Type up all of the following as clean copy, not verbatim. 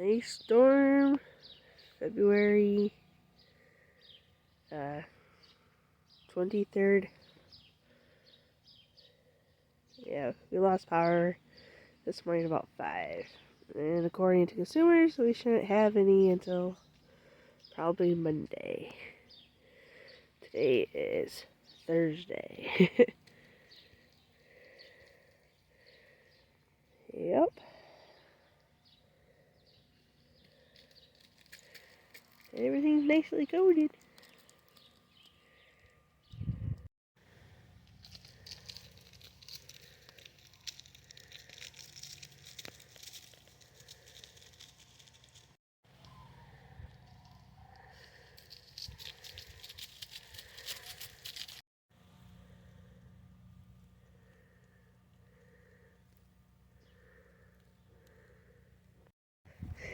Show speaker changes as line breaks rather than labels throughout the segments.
Ice Storm, February 23rd. Yeah, we lost power this morning about 5. And according to consumers, we shouldn't have any until probably Monday. Today is Thursday. Yep. Everything's nicely coated.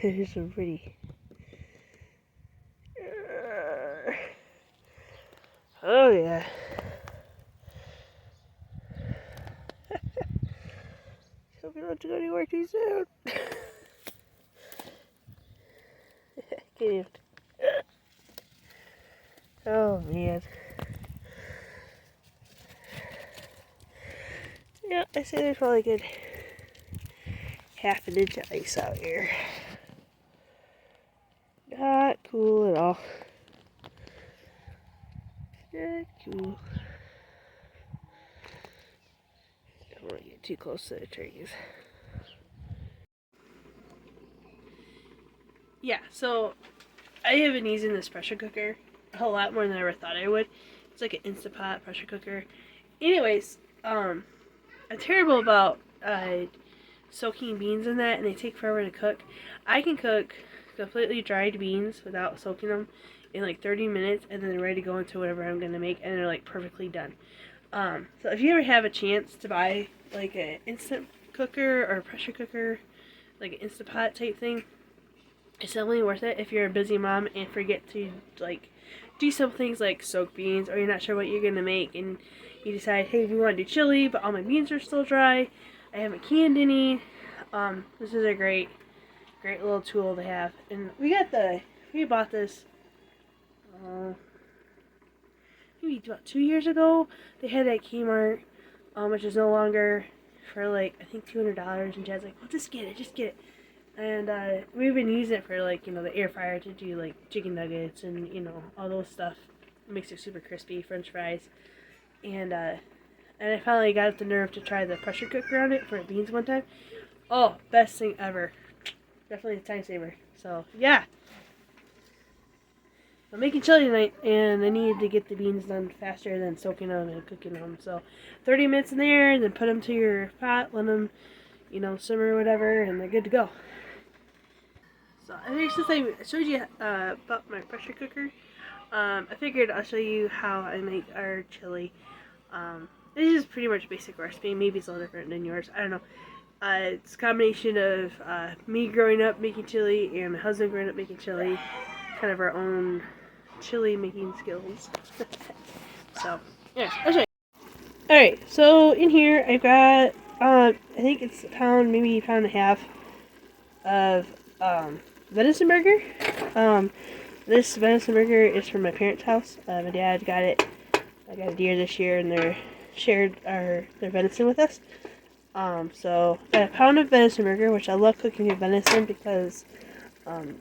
Here's some pretty. Oh yeah. Hope you don't have to go anywhere too soon. Can't even. Oh man. Yeah, I say there's probably a good half an inch of ice out here. Not cool at all. Not cool. Don't want to get too close to the trees. Yeah, so I have been using this pressure cooker a whole lot more than I ever thought I would. It's like an Instapot pressure cooker. Anyways, I'm terrible about soaking beans in that, and they take forever to cook. I can cook completely dried beans without soaking them in like 30 minutes, and then they're ready to go into whatever I'm gonna make, and they're like perfectly done. So if you ever have a chance to buy like an instant cooker or a pressure cooker, like an Instapot type thing, it's definitely worth it if you're a busy mom and forget to like do some things like soak beans, or you're not sure what you're gonna make, and you decide, hey, we want to do chili, but all my beans are still dry. I haven't canned any. This is a great little tool to have. And we bought this maybe about 2 years ago. They had it at Kmart, which is no longer, for like I think $200. And Jad's like, well, just get it. And we've been using it for like the air fryer to do like chicken nuggets and all those stuff. It makes it super crispy, French fries, and I finally got the nerve to try the pressure cooker on it for beans one time. Oh, best thing ever. Definitely a time saver. So, yeah. I'm making chili tonight, and I needed to get the beans done faster than soaking them and cooking them. So, 30 minutes in there, and then put them to your pot, let them, simmer or whatever, and they're good to go. So, I think since I showed you about my pressure cooker, I figured I'll show you how I make our chili. This is pretty much a basic recipe. Maybe it's a little different than yours. I don't know. It's a combination of me growing up making chili and my husband growing up making chili. Kind of our own chili making skills. So, yeah, I'll show you. Alright, so in here I've got, I think it's a pound, maybe a pound and a half of venison burger. This venison burger is from my parents' house. My dad got it. I got a deer this year, and they shared their venison with us. So got a pound of venison burger, which I love cooking with venison because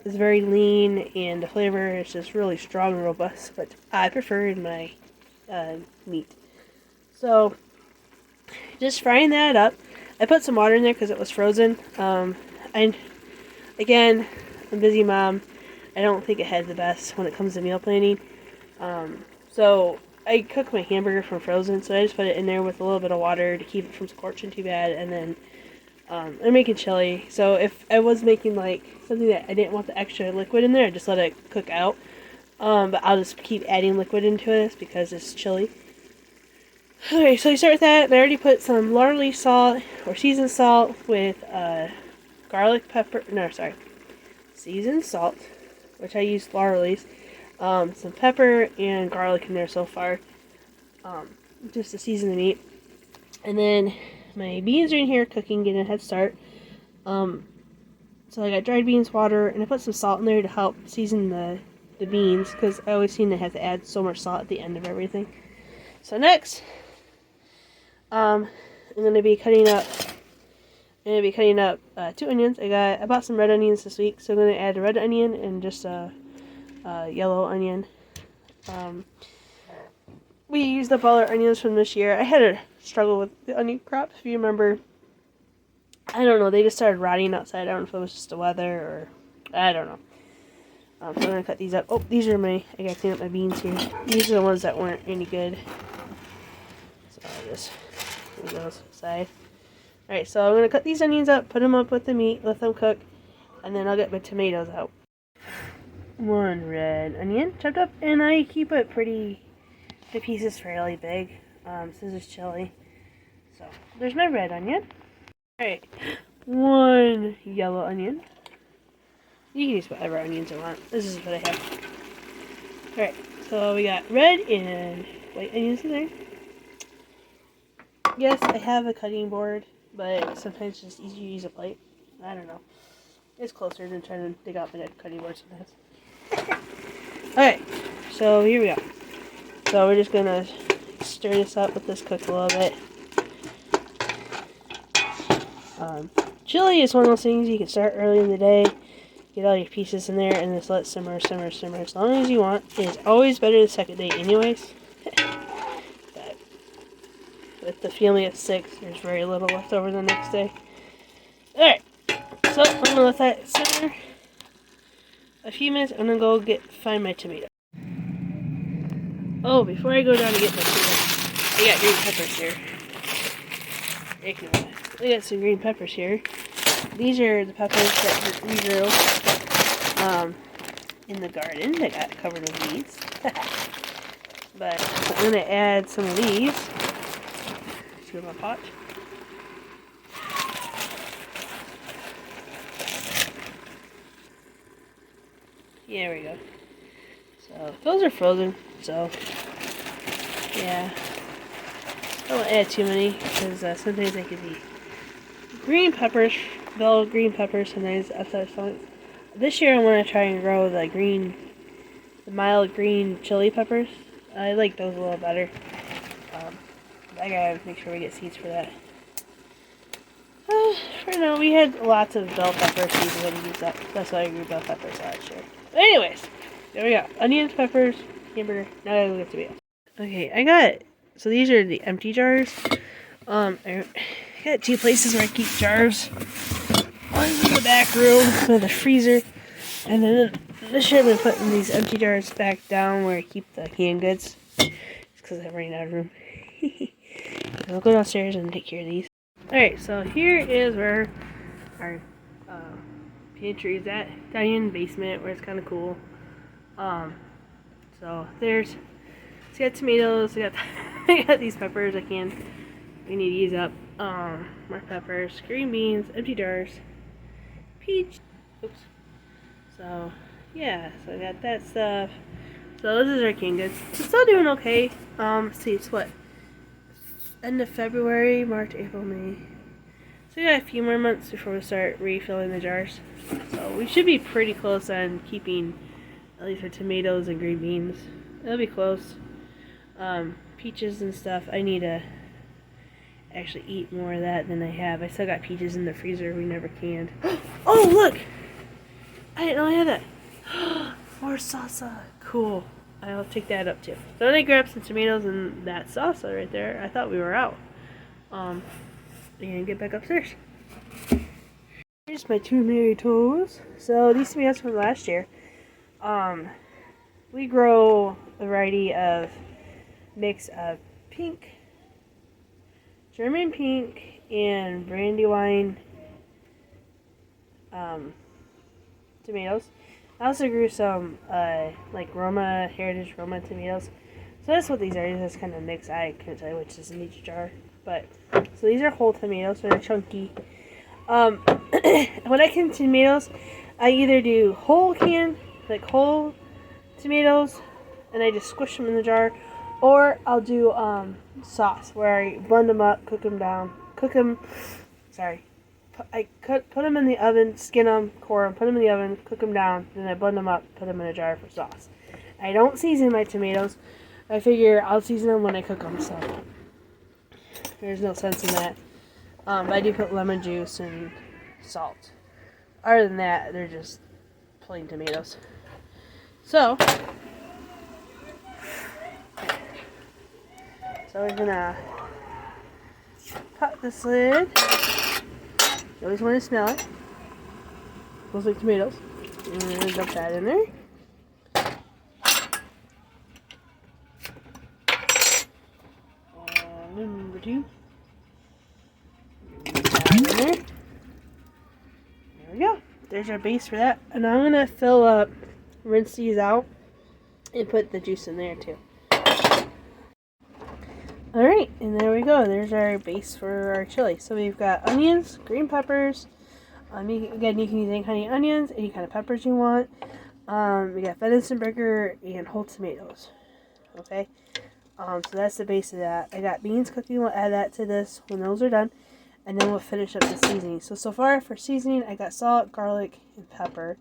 it's very lean and the flavor is just really strong and robust. But I prefer in my meat. So just frying that up. I put some water in there because it was frozen. And again, I'm a busy mom. I don't think it had the best when it comes to meal planning. So I cook my hamburger from frozen, so I just put it in there with a little bit of water to keep it from scorching too bad. And then I'm making chili. So if I was making like something that I didn't want the extra liquid in there, I just let it cook out. But I'll just keep adding liquid into this because it's chili. Okay, so you start with that. And I already put some laurel leaf salt or seasoned salt with garlic pepper. No, sorry, seasoned salt, which I used laurel leaves. Some pepper and garlic in there so far, just to season the meat. And then my beans are in here cooking, getting a head start. So So I got dried beans, water, and I put some salt in there to help season the beans, because I always seem to have to add so much salt at the end of everything. So next, I'm gonna be cutting up 2 onions. I bought some red onions this week, so I'm gonna add a red onion and just a yellow onion. We used up all our onions from this year. I had a struggle with the onion crop, if you remember. I don't know, they just started rotting outside. I don't know if it was just the weather or I don't know. So I'm gonna cut these up. Oh, these are I gotta clean up my beans here. These are the ones that weren't any good. So I'll just move those aside. Alright, so I'm gonna cut these onions up, put them up with the meat, let them cook, and then I'll get my tomatoes out. 1 red onion chopped up, and I keep it the pieces fairly big. This is chili. So there's my red onion. Alright, 1 yellow onion. You can use whatever onions you want. This is what I have. Alright, so we got red and white onions in there. Yes, I have a cutting board, but sometimes it's just easier to use a plate. I don't know. It's closer than trying to dig out my cutting board sometimes. Alright, so here we go. So we're just gonna stir this up, let this cook a little bit. Chili is one of those things you can start early in the day, get all your pieces in there, and just let it simmer as long as you want. It's always better the second day anyways. But with the family of 6, there's very little left over the next day. Alright, so I'm going to let that simmer a few minutes. I'm going to go find my tomato. Oh, before I go down to get my tomato, I got green peppers here. I got some green peppers here. These are the peppers that we grew in the garden. They got covered with weeds. But I'm going to add some of these to my pot. There we go. So those are frozen. So yeah, I don't add too many because sometimes they can be green peppers, bell green peppers. Sometimes this year I want to try and grow the mild green chili peppers. I like those a little better. I gotta make sure we get seeds for that. For now, we had lots of bell pepper seeds that we used up. That's why I grew bell peppers last year. But anyways, there we go. Onions, peppers, hamburger. Now I gotta go get tomatoes. Okay, so these are the empty jars. I got 2 places where I keep jars. One's in the back room with the freezer, and then this year I've been putting these empty jars back down where I keep the canned goods. It's because I'm running out of room. I'll go downstairs and take care of these. Alright, so here is where our pantry is at. Down in the basement where it's kind of cool. So there's, it's got tomatoes, I got these peppers we need to use up. More peppers, green beans, empty jars, peach. Oops. So yeah, so I got that stuff. So this is our canned goods. It's still doing okay. Let's see, it's what? End of February, March, April, May. So we got a few more months before we start refilling the jars. So we should be pretty close on keeping at least our tomatoes and green beans. It'll be close. Peaches and stuff, I need to actually eat more of that than I have. I still got peaches in the freezer we never canned. Oh, look! I didn't know I had that. More salsa. Cool. I'll take that up too. So then I grabbed some tomatoes and that salsa right there. I thought we were out. And get back upstairs. Here's my tomatoes. So these tomatoes from last year. We grow a variety of mix of pink, German pink, and Brandywine tomatoes. I also grew some like Heritage Roma tomatoes. So that's what these are. This kind of mix. I can't tell you which is in each jar. But so these are whole tomatoes, so they're chunky. When I can tomatoes, I either do whole tomatoes, and I just squish them in the jar, or I'll do sauce where I blend them up, cook them put them in the oven, skin them, core them, put them in the oven, cook them down, then I blend them up, put them in a jar for sauce. I don't season my tomatoes. I figure I'll season them when I cook them, so there's no sense in that. But I do put lemon juice and salt. Other than that, they're just plain tomatoes. So we're gonna pop this lid. You always want to smell it. Smells like tomatoes. And we're gonna dump that in there. Number 2. That in there. There we go. There's our base for that. And I'm gonna fill up, rinse these out, and put the juice in there too. Alright, and there we go. There's our base for our chili. So we've got onions, green peppers. Again, you can use any kind of onions, any kind of peppers you want. We got venison burger and whole tomatoes. Okay, so that's the base of that. I got beans cooking. We'll add that to this when those are done, and then we'll finish up the seasoning. So far for seasoning, I got salt, garlic, and pepper.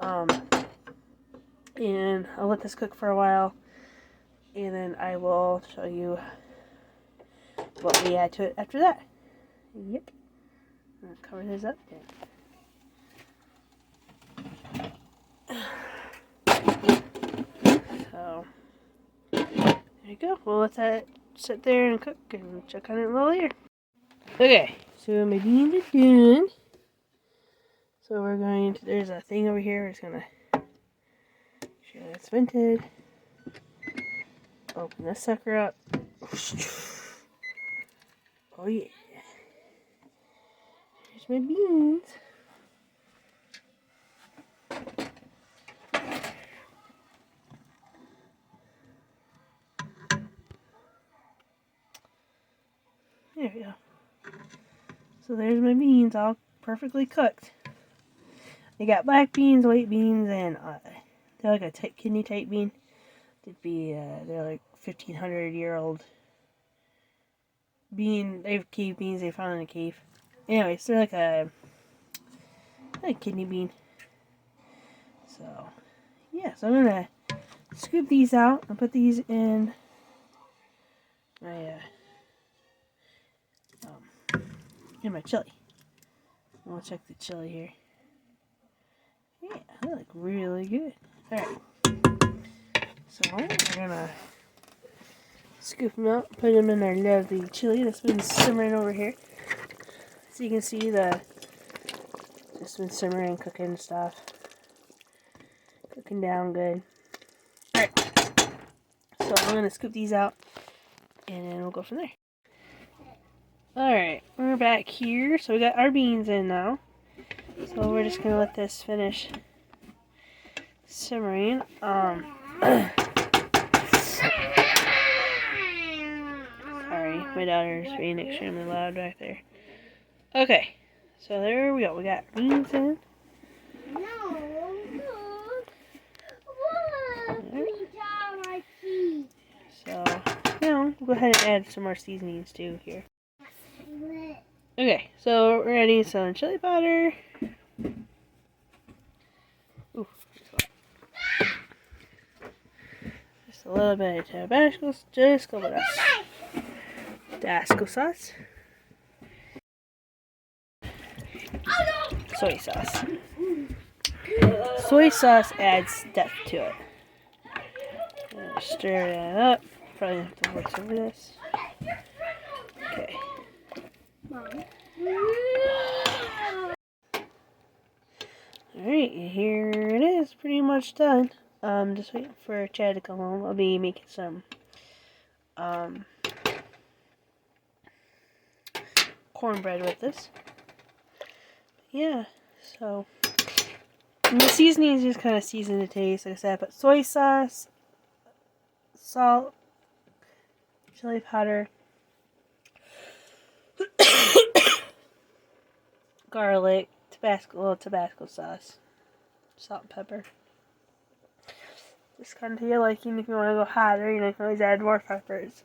And I'll let this cook for a while, and then I will show you what we add to it after that. Yep. I'm gonna cover this up. So there you go. We'll let that sit there and cook and check on it a little later. Okay, so my beans are done. So we're going to, there's a thing over here. We're just gonna make sure that's vented. Open this sucker up. Oh yeah. Here's my beans. There we go. So there's my beans, all perfectly cooked. They got black beans, white beans, and they're like a kidney type bean. They're like 1,500-year-old bean. They have cave beans they found in a cave. Anyways, they're like a kidney bean. So yeah, so I'm gonna scoop these out and put these in my chili. We'll check the chili here. Yeah, they look really good. Alright. So we're gonna scoop them out, put them in our lovely chili that's been simmering over here. So you can see just been simmering, cooking stuff. Cooking down good. Alright. So I'm gonna scoop these out and then we'll go from there. Alright, we're back here. So we got our beans in now. So we're just gonna let this finish simmering. Sorry, my daughter's being extremely loud back there. Okay, so there we go. We got beans in. So now we'll go ahead and add some more seasonings too here. Okay, so we're adding some chili powder. Ooh, just a little bit of Tabasco, Tabasco sauce. Soy sauce. Soy sauce adds depth to it. Stir that up. Probably have to work over this. Okay. Alright, here it is, pretty much done. Just waiting for Chad to come home. I'll be making some cornbread with this. Yeah, so and the seasoning is just kind of season to taste. Like I said, I put soy sauce, salt, chili powder, garlic, Tabasco sauce, salt and pepper. Just kind of to your liking. If you want to go hotter, you can always add more peppers.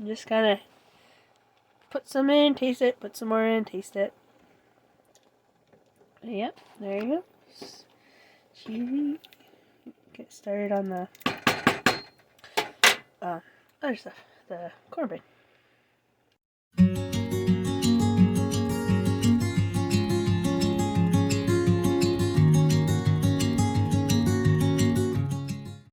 Just kind of put some in, taste it, put some more in, taste it. Yep, there you go. Cheesy. Get started on the other stuff, the cornbread.